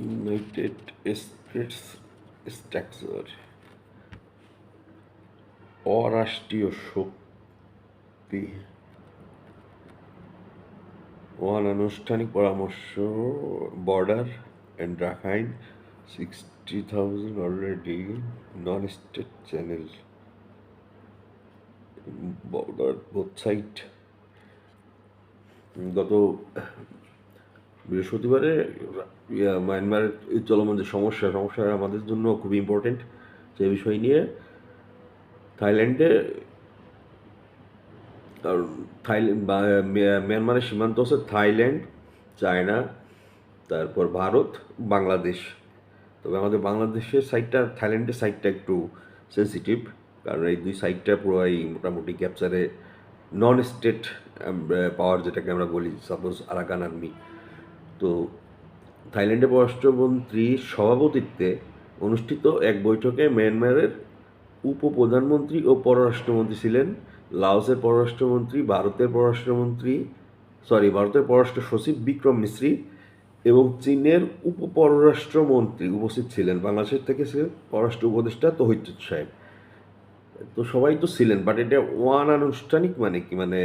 United states structure অরাষ্ট্রীয় শক্তি অনানুষ্ঠানিক পরামর্শ border and Rakhine 60,000 already non state channel border both side. গত বৃহস্পতিবারে মায়ানমারের চলমান যে সমস্যা আমাদের জন্য খুবই ইম্পর্টেন্ট, সেই বিষয় নিয়ে থাইল্যান্ডে আর মিয়ানমারের সীমান্ত হচ্ছে থাইল্যান্ড, চায়না, তারপর ভারত, বাংলাদেশ। তবে আমাদের বাংলাদেশের সাইডটা, থাইল্যান্ডের সাইডটা একটু সেন্সিটিভ, কারণ এই দুই সাইডটা পুরোই মোটামুটি ক্যাপচারে নন স্টেট পাওয়ার, যেটাকে আমরা বলি সাপোজ আরাকান আর্মি। তো থাইল্যান্ডের পররাষ্ট্রমন্ত্রীর সভাপতিত্বে অনুষ্ঠিত এক বৈঠকে মিয়ানমারের উপপ্রধানমন্ত্রী ও পররাষ্ট্রমন্ত্রী ছিলেন, লাওসের পররাষ্ট্রমন্ত্রী, ভারতের পররাষ্ট্র সচিব বিক্রম মিশ্রি এবং চীনের উপপররাষ্ট্রমন্ত্রী উপস্থিত ছিলেন। বাংলাদেশের থেকে ছিলেন পররাষ্ট্র উপদেষ্টা তৌহিদ সাহেব। তো সবাই তো ছিলেন, বাট এটা অনানুষ্ঠানিক, মানে কি, মানে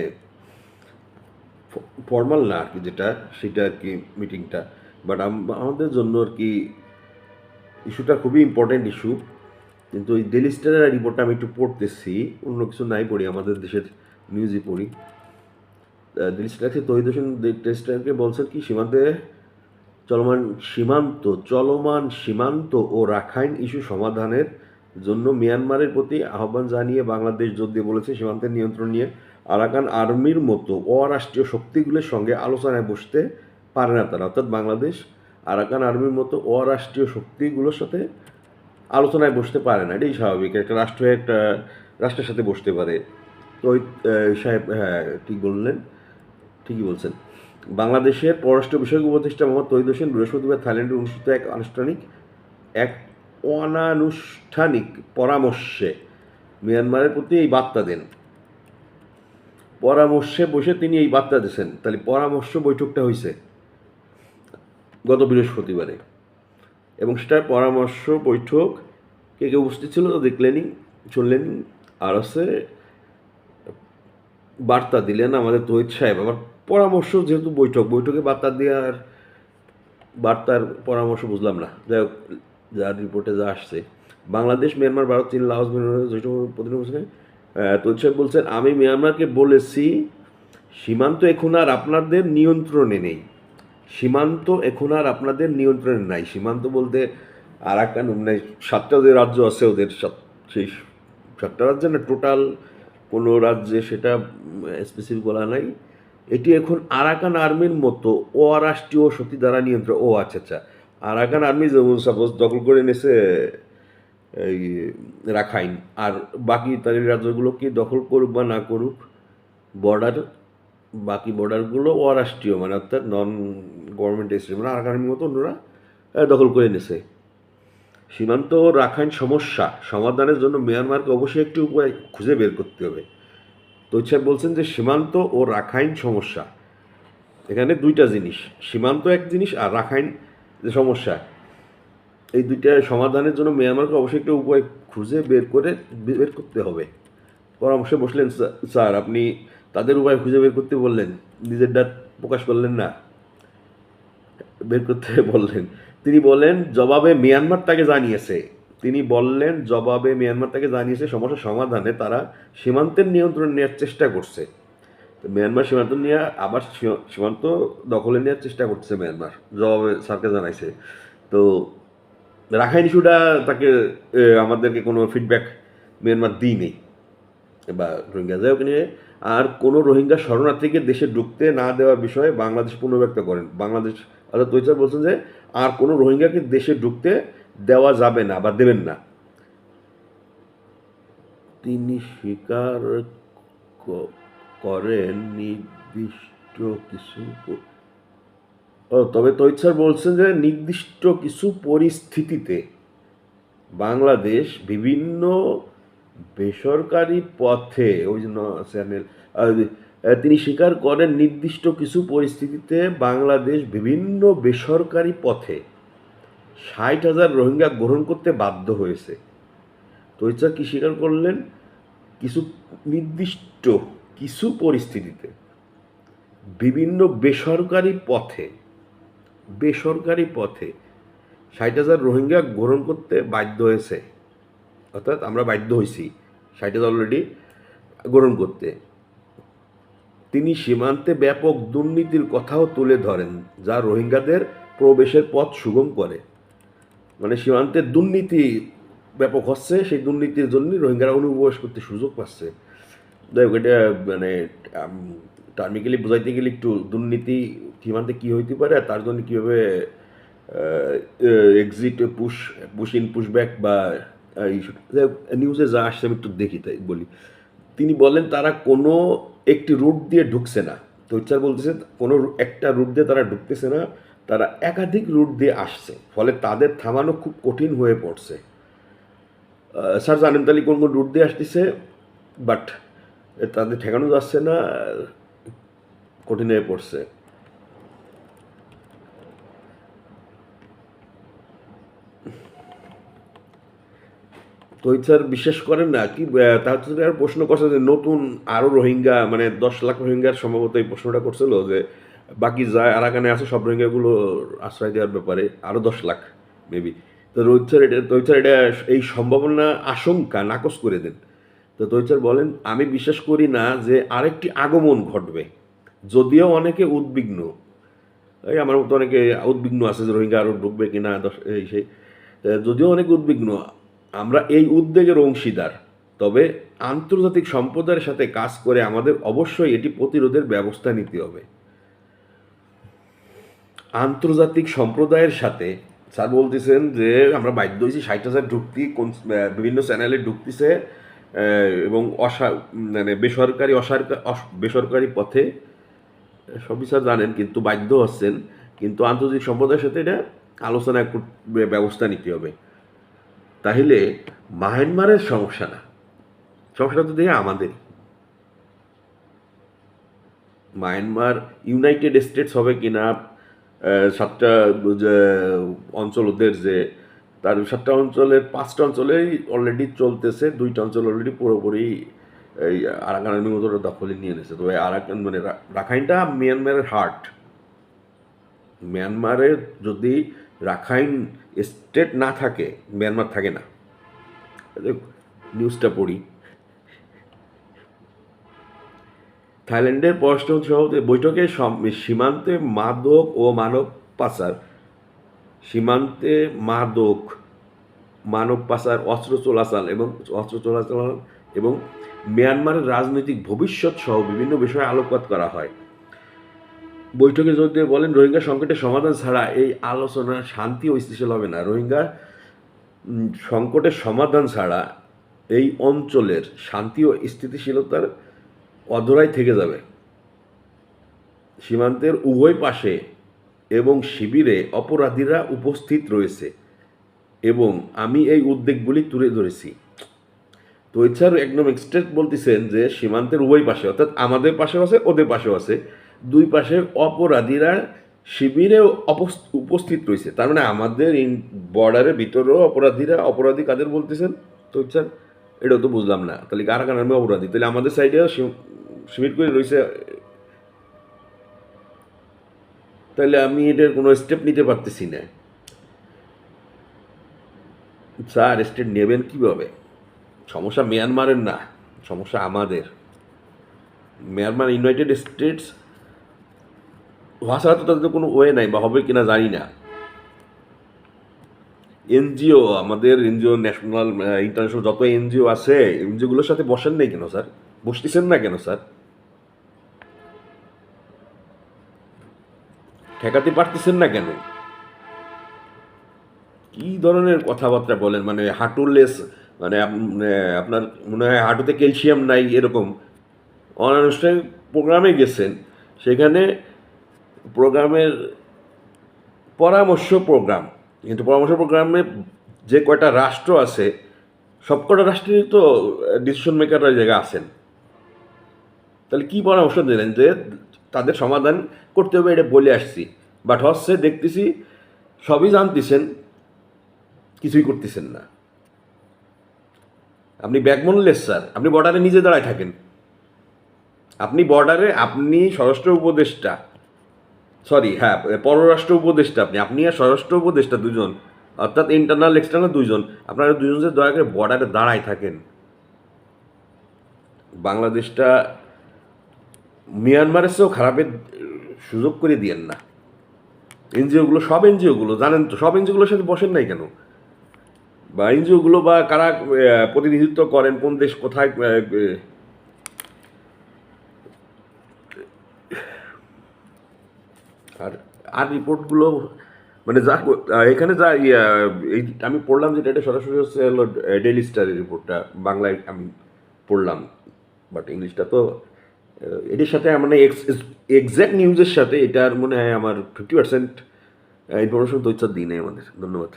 ফর্মাল না আর কি, যেটা সেটা আর কি মিটিংটা। বাট আমাদের জন্য আর কি ইস্যুটা খুবই ইম্পর্টেন্ট ইস্যু। কিন্তু ওই ডেলি স্টারের রিপোর্টটা আমি একটু পড়তেছি, অন্য কিছু নাই পড়ি, আমাদের দেশের নিউজই পড়ি। ডেলি স্টারকে তহিদ হোসেন টেস্টারকে বলছেন কি, চলমান সীমান্ত ও রাখাইন ইস্যু সমাধানের জন্য মিয়ানমারের প্রতি আহ্বান জানিয়ে বাংলাদেশ জোর দিয়ে বলেছে সীমান্তের নিয়ন্ত্রণ নিয়ে আরাকান আর্মির মতো অরাষ্ট্রীয় শক্তিগুলোর সঙ্গে আলোচনায় বসতে পারে না তারা, অর্থাৎ বাংলাদেশ আরাকান আর্মির মতো অরাষ্ট্রীয় শক্তিগুলোর সাথে আলোচনায় বসতে পারে না। এটাই স্বাভাবিক, একটা রাষ্ট্রের সাথে বসতে পারে। তো ওই সাহেব, হ্যাঁ ঠিকই বলছেন। বাংলাদেশের পররাষ্ট্র বিষয়ক উপদেষ্টা মোহাম্মদ তৌহিদ হোসেন বৃহস্পতিবার থাইল্যান্ডে অনুষ্ঠিত এক অনানুষ্ঠানিক পরামর্শে মিয়ানমারের প্রতি এই বার্তা দেন। পরামর্শে বসে তিনি এই বার্তা দিয়েছেন। তাহলে পরামর্শ বৈঠকটা হয়েছে গত বৃহস্পতিবারে, এবং সেটা পরামর্শ বৈঠক কে কে উপস্থিত ছিল তো দেখলেনই, শুনলেনি। আর হচ্ছে বার্তা দিলেন আমাদের তৌহিদ সাহেব। আবার পরামর্শ যেহেতু বৈঠকে বার্তা দেওয়ার বার্তার পরামর্শ বুঝলাম না। যাই হোক, যার রিপোর্টে যা আসছে, বাংলাদেশ, মিয়ানমার, ভারত, চীন, লাওস প্রতিনিধি তৌহিদ সাহেব বলছেন, আমি মিয়ানমারকে বলেছি সীমান্ত এখন আর আপনাদের নিয়ন্ত্রণে নেই। সীমান্ত বলতে আরাকান, মানে 7টা যে রাজ্য আছে ওদের, সেই 7টা রাজ্যে না, টোটাল কোনো রাজ্যে সেটা স্পেসিফিক বলা নাই। এটি এখন আরাকান আর্মির মতো অরাষ্ট্রীয় শক্তি দ্বারা নিয়ন্ত্রণ। ও আচ্ছা, আরাকান আর্মি যেমন সাপোজ দখল করে নিয়েছে এই রাখাইন, আর বাকি তার রাজ্যগুলো কি দখল করুক বা না করুক, বাকি বর্ডারগুলো অরাষ্ট্রীয়, মানে অর্থাৎ নন গভর্নমেন্ট এজেন্সি, মানে আরাকান আর্মির মতো অন্যরা দখল করে নিয়েছে। সীমান্ত রাখাইন সমস্যা সমাধানের জন্য মিয়ানমারকে অবশ্যই একটি উপায় খুঁজে বের করতে হবে। তো সাহেব বলছেন যে সীমান্ত ও রাখাইন সমস্যা, এখানে দুইটা জিনিস, সীমান্ত এক জিনিস আর রাখাইন যে সমস্যা, এই দুইটা সমাধানের জন্য মিয়ানমারকে অবশ্যই একটা উপায় খুঁজে বের করতে হবে। পরামর্শে বসলেন স্যার, আপনি তাদের উপায় খুঁজে বের করতে বললেন, নিজের ডাক প্রকাশ করলেন না, বের করতে বললেন। তিনি বলেন জবাবে মিয়ানমার তাকে জানিয়েছে সমস্যা সমাধানে তারা সীমান্তের নিয়ন্ত্রণ নেওয়ার চেষ্টা করছে। মিয়ানমার সীমান্ত নিয়ে আবার সীমান্ত দখলে নেওয়ার চেষ্টা করছে মিয়ানমার, জবাবে স্যারকে জানাইছে। তো রাখাইন ইস্যুটা তাকে আমাদেরকে কোনো ফিডব্যাক মিয়ানমার দিইনি, বা রোহিঙ্গা যাই হোক নিয়ে, আর কোনো রোহিঙ্গা শরণার্থীকে দেশে ঢুকতে না দেওয়ার বিষয়ে বাংলাদেশ পুনর্ব্যক্ত করেন। বাংলাদেশ অর্থাৎ তৈরি বলছেন যে আর কোনো রোহিঙ্গাকে দেশে ঢুকতে দেওয়া যাবে না বা দেবেন না। তিনি স্বীকার করেন নির্দিষ্ট কিছু, তবে তৈরি বলছেন যে নির্দিষ্ট কিছু পরিস্থিতিতে বাংলাদেশ বিভিন্ন বেসরকারি পথে, ওই জন্য চ্যানেল, তিনি স্বীকার করেন নির্দিষ্ট কিছু পরিস্থিতিতে বাংলাদেশ বিভিন্ন বেসরকারি পথে 60,000 রোহিঙ্গা গ্রহণ করতে বাধ্য হয়েছে। তৈচার কি স্বীকার করলেন? কিছু নির্দিষ্ট কিছু পরিস্থিতিতে বিভিন্ন বেসরকারি পথে 60,000 রোহিঙ্গা গ্রহণ করতে বাধ্য হয়েছে, অর্থাৎ আমরা বাধ্য হয়েছি 60,000 অলরেডি গ্রহণ করতে। তিনি সীমান্তে ব্যাপক দুর্নীতির কথাও তুলে ধরেন, যা রোহিঙ্গাদের প্রবেশের পথ সুগম করে। মানে সীমান্তে দুর্নীতি ব্যাপক হচ্ছে, সেই দুর্নীতির জন্য রোহিঙ্গারা অনুপ্রবেশ করতে সুযোগ পাচ্ছে। যাই হোক, এটা মানে টার্মিক্যালি বোঝাইতে গেলে একটু দুর্নীতি সীমান্তে কী হইতে পারে আর তার জন্য কীভাবে exit push in push back বা নিউজে যা আসছে আমি একটু দেখি তাই বলি। তিনি বলেন তারা কোনো একটি রুট দিয়ে ঢুকছে না। তো স্যার বলতেছে কোনো একটা রুট দিয়ে তারা ঢুকতেছে না, তারা একাধিক রুট দিয়ে আসছে, ফলে তাদের থামানো খুব কঠিন হয়ে পড়ছে। স্যার জানেন তাহলে কোন কোন রুট দিয়ে আসতেছে, বাট তাদের ঠেকানো যাচ্ছে না, কঠিন হয়ে পড়ছে। তো স্যার বিশ্বাস করেন না কি? তাহলে আর প্রশ্ন করছে যে নতুন আরও রোহিঙ্গা, মানে 10 লাখ রোহিঙ্গার সম্ভবত এই প্রশ্নটা করছিল যে বাকি যায় আরাকানে আছে সব রোহিঙ্গাগুলো আশ্রয় দেওয়ার ব্যাপারে আরও 10 লাখ মেবি। তো রোহিত স্যার এটা এই সম্ভাবনা আশঙ্কা নাকচ করে দেন। তো রোহিত স্যার বলেন, আমি বিশ্বাস করি না যে আরেকটি আগমন ঘটবে, যদিও অনেকে উদ্বিগ্ন। এই আমার মতো অনেকে উদ্বিগ্ন আছে যে রোহিঙ্গা আরও ঢুকবে কিনা এই সেই। যদিও অনেক উদ্বিগ্ন, আমরা এই উদ্বেগের অংশীদার। তবে আন্তর্জাতিক সম্প্রদায়ের সাথে কাজ করে আমাদের অবশ্যই এটি প্রতিরোধের ব্যবস্থা নিতে হবে। আন্তর্জাতিক সম্প্রদায়ের সাথে স্যার বলতেছেন যে আমরা বাধ্য হয়েছি 60,000 ঢুকতি, কোন বিভিন্ন চ্যানেলে ঢুকতেছে এবং মানে বেসরকারি পথে, সবই স্যার জানেন, কিন্তু বাধ্য হচ্ছেন। কিন্তু আন্তর্জাতিক সম্প্রদায়ের সাথে এটা আলোচনা ব্যবস্থা নিতে হবে। তাহলে মায়ানমারের সমস্যা না, সমস্যাটা তো দেখে আমাদেরই। মায়ানমার ইউনাইটেড স্টেটস হবে কিনা, 7টা অঞ্চল ওদের, যে তার 7টা অঞ্চলের 5টা অঞ্চলেই অলরেডি চলতেছে, 2টা অঞ্চল অলরেডি পুরোপুরি এই আরাকান আর্মি মতো দখলে নিয়ে নিয়েছে। তবে আরাকান মানে রাখাইনটা মিয়ানমারের হার্ট। মিয়ানমারে যদি রাখাইন স্টেট না থাকে, মিয়ানমার থাকে না। নিউজটা পড়ি। থাইল্যান্ডের পররাষ্ট্র সভাপতি বৈঠকে সীমান্তে মাদক ও মানব পাচার, মানব পাচার, অস্ত্র চলাচল এবং মিয়ানমারের রাজনৈতিক ভবিষ্যৎ সহ বিভিন্ন বিষয়ে আলোকপাত করা হয়। বৈঠকে যোগ দিয়ে বলেন, রোহিঙ্গা সংকটের সমাধান ছাড়া এই আলোচনা শান্তি ও স্থিতিশীল হবে না। রোহিঙ্গা সংকটের সমাধান ছাড়া এই অঞ্চলের শান্তি ও স্থিতিশীলতার অধরাই থেকে যাবে। সীমান্তের উভয় পাশে এবং শিবিরে অপরাধীরা উপস্থিত রয়েছে এবং আমি এই উদ্বেগগুলি তুলে ধরেছি। তো এছাড়াও একদম এক্সট্রেট বলতেছেন যে সীমান্তের উভয় পাশে, অর্থাৎ আমাদের পাশেও আছে ওদের পাশেও আছে, দুই পাশে অপরাধীরা শিবিরে উপস্থিত রয়েছে। তার মানে আমাদের বর্ডারের ভিতরেও অপরাধী কাদের বলতেছেন? তো স্যার এটাও তো বুঝলাম না, তাহলে কারা নামে অপরাধী? তাহলে আমাদের সাইডেও শিবির করে রয়েছে, তাহলে আমি এটার কোনো স্টেপ নিতে পারতেছি না। স্যার স্টেপ নেবেন কীভাবে? সমস্যা মিয়ানমারের না, সমস্যা আমাদের। মিয়ানমার ইউনাইটেড স্টেটস ভাষা তো তাদের কোনো ওয়ে নাই, বা হবে কিনা জানি না। এনজিও, আমাদের এনজিও, ন্যাশনাল ইন্টারন্যাশনাল যত এনজিও আছে, এনজিওগুলোর সাথে বসেন নাই কেন স্যার? বসতেছেন না কেন স্যার? ঠেকাতে পারতেছেন না কেন? কি ধরনের কথাবার্তা বলেন? মানে হাঁটুলেস, মানে আপনার মনে হয় হাঁটুতে ক্যালসিয়াম নাই এরকম। অনানুষ্ঠানিক প্রোগ্রামে গেছেন, সেখানে প্রোগ্রামের প্রোগ্রাম, কিন্তু পরামর্শ প্রোগ্রামে যে কয়টা রাষ্ট্র আছে সব কটা রাষ্ট্রেরই তো ডিসিশন মেকাররা জায়গায় আছেন। তাহলে কী পরামর্শ দিলেন? যে তাদের সমাধান করতে হবে, এটা বলে আসছি, বাট হচ্ছে দেখতেছি সবই জানতেছেন, কিছুই করতেছেন না। আপনি ব্যাকবোনলেস স্যার, আপনি বর্ডারে নিজে দাঁড়ায় থাকেন। আপনি বর্ডারে, আপনি স্বরাষ্ট্র উপদেষ্টা, সরি হ্যাঁ, পররাষ্ট্র উপদেষ্টা, আপনি আর স্বরাষ্ট্র উপদেষ্টা দুজন, অর্থাৎ ইন্টারনাল এক্সটার্নাল দুইজন, আপনারা দুজন যে দয়া করে বর্ডারে দাঁড়ায় থাকেন। বাংলাদেশটা মিয়ানমারের চেয়েও খারাপের সুযোগ করে দিয়েন না। এনজিওগুলো, সব এনজিওগুলো জানেন তো, সব এনজিওগুলোর সাথে বসেন নাই কেন? বা এনজিওগুলো বা কারা প্রতিনিধিত্ব করেন, কোন দেশ কোথায়, আর আর রিপোর্টগুলো মানে যা এখানে যা এই আমি পড়লাম যেটা, এটা সরাসরি হচ্ছে হলো ডেইলি স্টারের রিপোর্টটা, বাংলায় আমি পড়লাম, বাট ইংলিশটা তো এটির সাথে মানে এক্সাক্ট নিউজের সাথে এটার মনে হয় আমার 50% ইনফরমেশন তথ্য দিই নেই আমাদের। ধন্যবাদ।